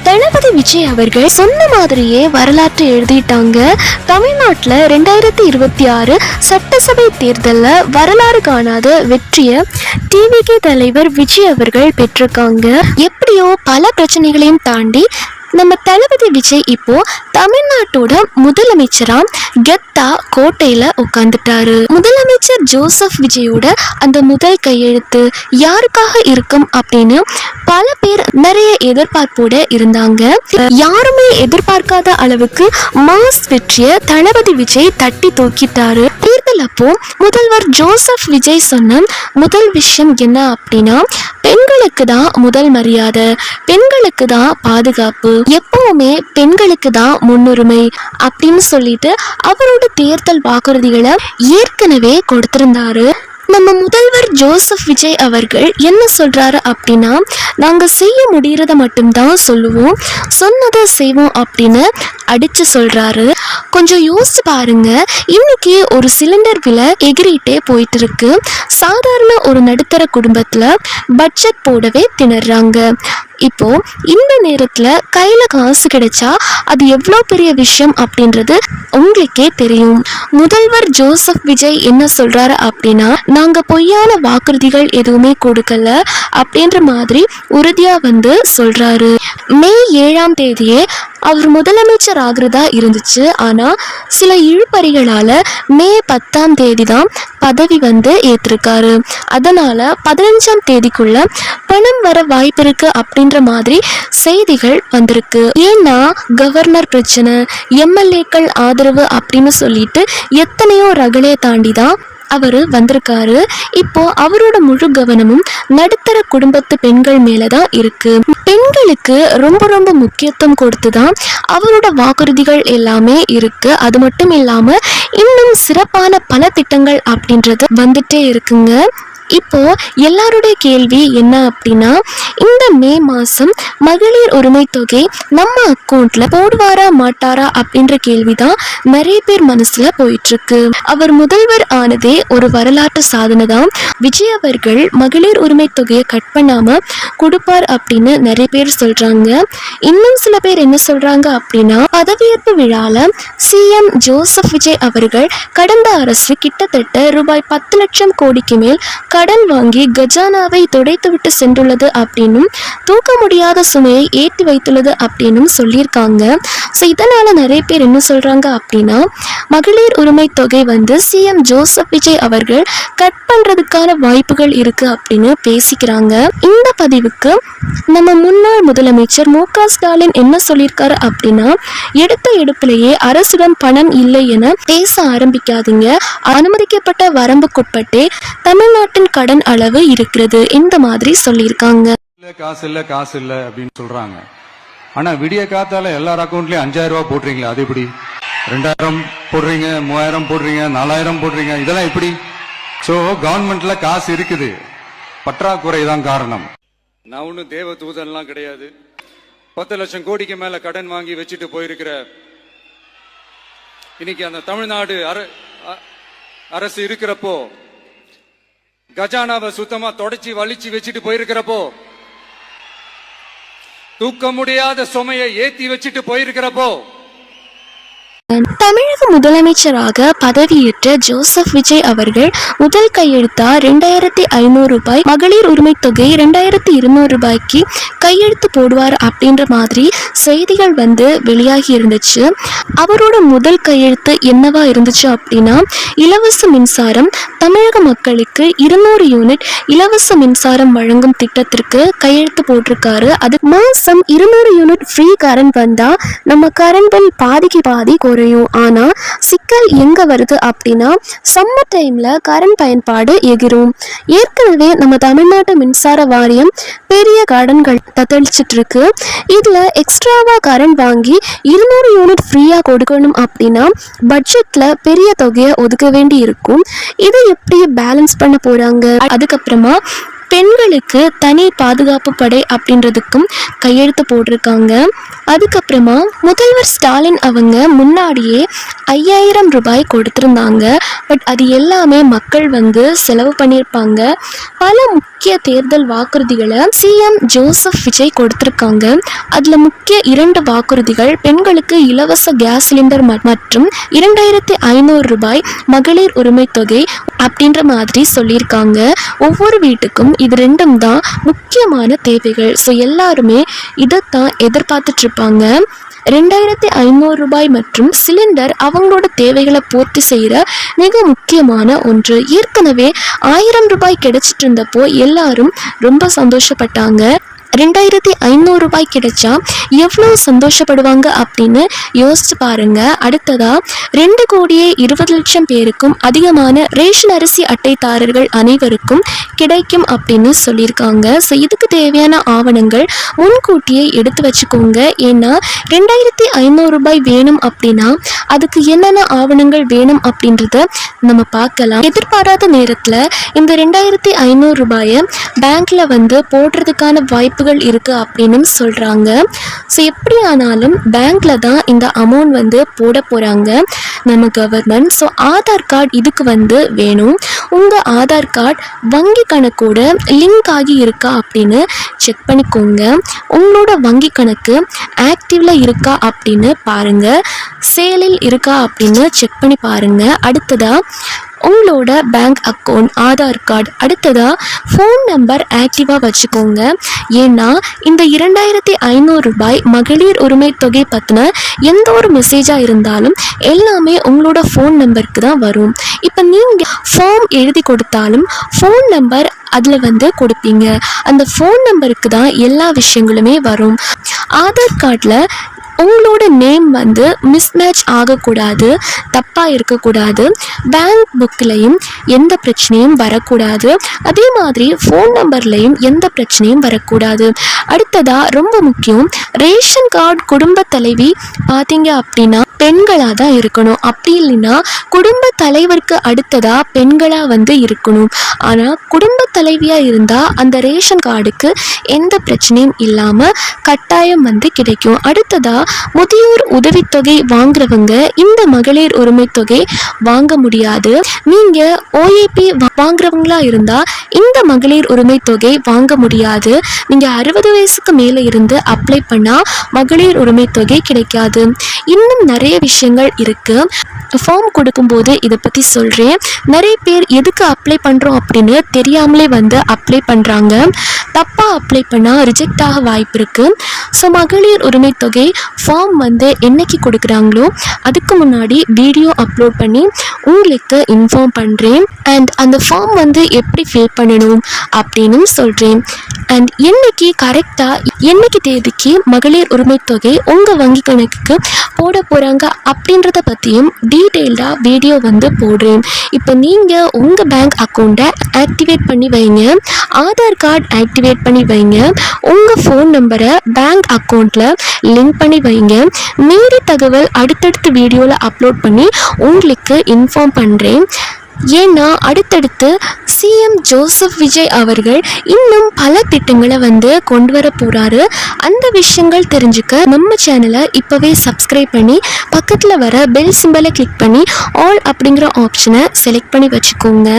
தளபதி விஜய் அவர்கள் சொன்ன மாதிரியே வரலாற்று எழுதிட்டாங்க. தமிழ்நாட்டில் 2026 சட்டசபை தேர்தலில் வரலாறு காணாத வெற்றியை டிவிகே தலைவர் விஜய் அவர்கள் பெற்றிருக்காங்க. எப்படியோ பல பிரச்சனைகளையும் தாண்டி நம்ம தளபதி விஜய் இப்போ தமிழ்நாட்டோட முதலமைச்சரா கெத்தா கோட்டையில உட்காந்துட்டாரு. முதலமைச்சர் ஜோசப் விஜயோட அந்த முதல் கையெழுத்து யாருக்காக இருக்கும் அப்படின்னு பல பேர் நிறைய எதிர்பார்ப்போட இருந்தாங்க. யாருமே எதிர்பார்க்காத அளவுக்கு மாஸ் வெற்றிய தளபதி விஜய் தட்டி தூக்கிட்டாரு. தேர்தல் அப்போ முதல்வர் ஜோசப் விஜய் சொன்ன முதல் விஷயம் என்ன அப்படின்னா, பெண்களுக்கு தான் முதல் மரியாதை, பெண்களுக்கு தான் பாதுகாப்பு, எப்பவுமே பெண்களுக்கு தான் முன்னுரிமை அப்படின்னு சொல்லிட்டு அவரோட தேர்தல் வாக்குறுதிகளை ஏற்கனவே கொடுத்திருந்தாரு. நம்ம முதல்வர் ஜோசப் விஜய் அவர்கள் என்ன சொல்றாரு அப்படின்னா, நாங்க செய்ய முடியறத மட்டும்தான் சொல்லுவோம், சொன்னதை செய்வோம் அப்படின்னு அடிச்சு சொல்றாரு. கொஞ்சம் யோசிச்சு பாருங்க, இன்னைக்கு ஒரு சிலிண்டர் விலை எகிரிட்டே போயிட்டு இருக்கு. சாதாரண ஒரு நடுத்தர குடும்பத்துல பட்ஜெட் போடவே திணறாங்க. இப்போ இந்த நேரத்துல கையில காசு கிடைச்சா அது எவ்வளோ பெரிய விஷயம் அப்படின்றது உங்களுக்கே தெரியும். முதல்வர் ஜோசப் விஜய் என்ன சொல்றாரு அப்படின்னா, நாங்க பொய்யான வாக்குறுதிகள் எதுவுமே கொடுக்கல அப்படின்ற மாதிரி உறுதியா சொல்றாரு. மே 7ஆம் தேதியே அவர் முதலமைச்சர் ஆகிறதா இருந்துச்சு. ஆனா சில இழுபறிகளால மே 10ஆம் தேதி தான் பதவி ஏற்றிருக்காரு. அதனால 15ஆம் தேதிக்குள்ள பணம் வர வாய்ப்பு இருக்கு அப்படின்ற மாதிரி செய்திகள் வந்திருக்கு. ஏன்னா கவர்னர் பிரச்சனை, எம்எல்ஏக்கள் ஆதரவு அப்படின்னு சொல்லிட்டு எத்தனையோ ரகளையை தாண்டி தான் அவர் வந்திருக்காரு. இப்போ அவரோட முழு கவனமும் நடுத்தர குடும்பத்து பெண்கள் மேலதான் இருக்கு. பெண்களுக்கு ரொம்ப ரொம்ப முக்கியத்துவம் கொடுத்துதான் அவரோட வாக்குறுதிகள் எல்லாமே இருக்கு. அது மட்டும் இல்லாம இன்னும் சிறப்பான பல திட்டங்கள் அப்படின்றது வந்துட்டே இருக்குங்க. இப்போ எல்லாருடைய கேள்வி என்ன அப்படின்னா, இந்த மே மாசம் மகளிர் உரிமை தொகை நம்ம அக்கௌண்ட்ல போடுவாரா மாட்டாரா அப்படின்ற கேள்விதான் நிறைய பேர் மனசுல போயிட்டு இருக்கு. அவர் முதல்வர் ஆனதே ஒரு வரலாற்று சாதனை தான். விஜய் அவர்கள் மகளிர் உரிமை தொகையை கட் பண்ணாம கொடுப்பார் அப்படின்னு நிறைய பேர் சொல்றாங்க. இன்னும் சில பேர் என்ன சொல்றாங்க அப்படின்னா, பதவியேற்பு விழால சிஎம் ஜோசப் விஜய் அவர்கள் கடந்த அரசு கிட்டத்தட்ட ரூபாய் 10 லட்சம் கோடிக்கு மேல் கடன் வாங்கி கஜானாவை துடைத்துவிட்டு சென்றுள்ளது அப்படின்னும், தூக்க முடியாத சுமையை ஏற்றி வைத்துள்ளது அப்படின்னும் சொல்லியிருக்காங்க. ஸோ இதனால நிறைய பேர் என்ன சொல்றாங்க அப்படின்னா, மகளிர் உரிமை தொகை சிஎம் ஜோசப் விஜய் அவர்கள் கட் பண்றதுக்கான வாய்ப்புகள் இருக்கு அப்படின்னு பேசிக்கிறாங்க. இந்த பதிவுக்கு நம்ம முன்னாள் முதலமைச்சர் மு.க. ஸ்டாலின் என்ன சொல்லியிருக்காரு அப்படின்னா, எடுத்த எடுப்பிலேயே அரசிடம் பணம் இல்லை என பேச ஆரம்பிக்காதீங்க, அனுமதிக்கப்பட்ட வரம்புக்குட்பட்டே தமிழ்நாட்டின் கடன் அளவு இருக்கிறது, இந்த மாதிரி சொல்லியிருக்காங்க. காசு இல்ல அப்படின்னு சொல்றாங்க. ஆனா விடிய காத்தால எல்லார் அக்கௌண்ட்லயும் 5000 ரூபாய் போடுறீங்களா? அது எப்படி? 2000 போடுறீங்க, 3000 போடுறீங்க, 4000 போடுறீங்க, இதெல்லாம் எப்படி? சோ கவர்மெண்ட்ல காசு இருக்குது, பற்றாக்குறை தான் காரணம். நான் ஒன்னும் தேவ தூதன்லாம் கிடையாது. 10 லட்சம் கோடிக்கு மேல கடன் வாங்கி வச்சுட்டு போயிருக்கிற இன்னைக்கு அந்த தமிழ்நாடு அரசு இருக்கிறப்போ, கஜானாவை சுத்தமா தொடச்சி வலிச்சு வச்சுட்டு போயிருக்கிறப்போ, தூக்க முடியாத சுமையை ஏத்தி வச்சுட்டு போயிருக்கிறப்போ, தமிழக முதலமைச்சராக பதவியேற்ற ஜோசப் விஜய் அவர்கள் முதல் கையெழுத்தா 2500 ரூபாய் மகளிர் உரிமை தொகை 2200 ரூபாய்க்கு கையெழுத்து போடுவார் அப்படின்ற மாதிரி செய்திகள் வெளியாகி இருந்துச்சு. அவரோட முதல் கையெழுத்து என்னவா இருந்துச்சு அப்படின்னா, இலவச மின்சாரம், தமிழக மக்களுக்கு 200 யூனிட் இலவச மின்சாரம் வழங்கும் திட்டத்திற்கு கையெழுத்து போட்டிருக்காரு. அது மாசம் 200 யூனிட் ஃப்ரீ கரண்ட் வந்தா நம்ம கரண்ட் பில் பாதிக்கு பாதி குறையும். ஆனா சிக்கல் எங்க வருது அப்படின்னா, சம்மர் டைம்ல கரண்ட் பயன்பாடு எகிரும். ஏற்கனவே நம்ம தமிழ்நாட்டு மின்சார வாரியம் பெரிய கடன்கள் தத்தளிச்சிட்டு இருக்கு. இதுல எக்ஸ்ட்ராவா கரண்ட் வாங்கி 200 யூனிட் ஃப்ரீயா கொடுக்கணும் அப்படின்னா பட்ஜெட்ல பெரிய தொகையை ஒதுக்க வேண்டி இருக்கும். இதை எப்படி பேலன்ஸ் பண்ண போறாங்க? அதுக்கப்புறமா பெண்களுக்கு தனி பாதுகாப்பு படை அப்படின்றதுக்கும் கையெழுத்து போட்டிருக்காங்க. அதுக்கப்புறமா முதல்வர் ஸ்டாலின் அவங்க முன்னாடியே 5000 ரூபாய் கொடுத்துருந்தாங்க. பட் அது எல்லாமே மக்கள் வந்து செலவு பண்ணியிருப்பாங்க. பல முக்கிய தேர்தல் வாக்குறுதிகளை சிஎம் ஜோசப் விஜய் கொடுத்துருக்காங்க. அதில் முக்கிய 2 வாக்குறுதிகள் பெண்களுக்கு இலவச கேஸ் சிலிண்டர் மற்றும் 2500 ரூபாய் மகளிர் உரிமை தொகை அப்படின்ற மாதிரி சொல்லியிருக்காங்க. ஒவ்வொரு வீட்டுக்கும் இது 2ம் தான் முக்கியமான தேவைகள். ஸோ எல்லாருமே இதைத்தான் எதிர்பார்த்துட்டு இருப்பாங்க. 2500 ரூபாய் மற்றும் சிலிண்டர் அவங்களோட தேவைகளை பூர்த்தி செய்கிற மிக முக்கியமான ஒன்று. ஏற்கனவே 1000 ரூபாய் கிடைச்சிட்டு இருந்தப்போ எல்லாரும் ரொம்ப சந்தோஷப்பட்டாங்க. 2500 ரூபாய் கிடைச்சா எவ்வளோ சந்தோஷப்படுவாங்க அப்படின்னு யோசிச்சு பாருங்க. அடுத்ததா 2,20,00,000 பேருக்கும் அதிகமான ரேஷன் அரிசி அட்டைதாரர்கள் அனைவருக்கும் கிடைக்கும் அப்படின்னு சொல்லியிருக்காங்க. ஸோ இதுக்கு தேவையான ஆவணங்கள் முன்கூட்டியே எடுத்து வச்சுக்கோங்க. ஏன்னா 2500 ரூபாய் வேணும் அப்படின்னா அதுக்கு என்னென்ன ஆவணங்கள் வேணும் அப்படின்றத நம்ம பார்க்கலாம். எதிர்பாராத நேரத்தில் இந்த 2500 ரூபாயை பேங்க்ல வந்து போடுறதுக்கான வாய்ப்புகள் இருக்கு அப்படின்னு சொல்றாங்க. ஸோ எப்படி ஆனாலும் பேங்க்ல தான் இந்த அமௌண்ட் வந்து போட போறாங்க நம்ம கவர்மெண்ட். ஸோ ஆதார் கார்டு இதுக்கு வந்து வேணும். உங்க ஆதார் கார்டு வங்கி கணக்கோட லிங்க் ஆகி இருக்கா அப்படின்னு செக் பண்ணிக்கோங்க. உங்களோட வங்கி கணக்கு ஆக்டிவ்ல இருக்கா அப்படின்னு பாருங்க. சேலில் இருக்கா அப்படின்னு செக் பண்ணி பாருங்க. அடுத்ததா உங்களோட பேங்க் அக்கௌண்ட், ஆதார் கார்டு, அடுத்ததாக ஃபோன் நம்பர் ஆக்டிவாக வச்சுக்கோங்க. ஏன்னா இந்த 2500 ரூபாய் மகளிர் உரிமை தொகை பற்றின எந்த ஒரு மெசேஜாக இருந்தாலும் எல்லாமே உங்களோட ஃபோன் நம்பருக்கு தான் வரும். இப்போ நீங்கள் ஃபார்ம் எழுதி கொடுத்தாலும் ஃபோன் நம்பர் அதில் வந்து கொடுப்பீங்க. அந்த ஃபோன் நம்பருக்கு தான் எல்லா விஷயங்களுமே வரும். ஆதார் கார்டில் உங்களோட நேம் வந்து மிஸ்மேட்ச் ஆகக்கூடாது, தப்பாக இருக்கக்கூடாது. பேங்க் புக்லேயும் எந்த பிரச்சனையும் வரக்கூடாது. அதே மாதிரி ஃபோன் நம்பர்லேயும் எந்த பிரச்சனையும் வரக்கூடாது. அடுத்ததாக ரொம்ப முக்கியம், ரேஷன் கார்டு குடும்ப தலைவி பார்த்தீங்க அப்படின்னா பெண்களாக தான் இருக்கணும். அப்படி இல்லைன்னா குடும்ப தலைவருக்கு அடுத்ததாக பெண்களாக வந்து இருக்கணும். ஆனால் குடும்ப தலைவியாக இருந்தால் அந்த ரேஷன் கார்டுக்கு எந்த பிரச்சனையும் இல்லாமல் கட்டாயம் வந்து கிடைக்கும். அடுத்ததாக முதியோர் உதவித்தொகை வாங்குறவங்க இந்த மகளிர் உரிமை தொகை வாங்க முடியாது. நீங்கள் ஓஏபி வாங்குறவங்களா இருந்தால் இந்த மகளிர் உரிமை தொகை வாங்க முடியாது. நீங்கள் 60 வயசுக்கு மேலே இருந்து அப்ளை பண்ணால் மகளிர் உரிமை தொகை கிடைக்காது. இன்னும் நிறைய விஷயங்கள் இருக்குது. ஃபார்ம் கொடுக்கும்போது இதை பற்றி சொல்கிறேன். நிறைய பேர் எதுக்கு அப்ளை பண்ணுறோம் அப்படின்னு தெரியாமலே வந்து அப்ளை பண்ணுறாங்க. தப்பாக அப்ளை பண்ணால் ரிஜெக்ட் ஆக வாய்ப்பு இருக்குது. ஸோ மகளிர் உரிமை தொகை ஃபார்ம் வந்து என்னைக்கு கொடுக்குறாங்களோ அதுக்கு முன்னாடி வீடியோ அப்லோட் பண்ணி உங்களுக்கு இன்ஃபார்ம் பண்ணுறேன். அண்ட் அந்த ஃபார்ம் வந்து எப்படி ஃபில் பண்ணணும் அப்படின்னு சொல்கிறேன். அண்ட் என்னைக்கு கரெக்டாக என்னைக்கு தேதிக்கு மகளிர் உரிமை தொகை உங்கள் வங்கி கணக்குக்கு போட போகிறாங்க அப்படின்றத பற்றியும் டீட்டெயில்டாக வீடியோ வந்து போடுறேன். இப்போ நீங்கள் உங்கள் பேங்க் அக்கௌண்ட்டை ஆக்டிவேட் பண்ணி வைங்க, ஆதார் கார்டு ஆக்டிவேட் பண்ணி வைங்க, உங்கள் ஃபோன் நம்பரை பேங்க் அக்கௌண்ட்டில் லிங்க் பண்ணி வைங்க. மீறி தகவல் அடுத்தடுத்த வீடியோவில் அப்லோட் பண்ணி உங்களுக்கு இன்ஃபார்ம் பண்ணுறேன். ஏன்னா அடுத்தடுத்து சிஎம் ஜோசப் விஜய் அவர்கள் இன்னும் பல திட்டங்களை வந்து கொண்டு வர போகிறாரு. அந்த விஷயங்கள் தெரிஞ்சுக்க நம்ம சேனலை இப்போவே சப்ஸ்கிரைப் பண்ணி பக்கத்தில் வர பெல் சிம்பலை கிளிக் பண்ணி ஆல் அப்படிங்கிற ஆப்ஷனை செலக்ட் பண்ணி வச்சுக்கோங்க.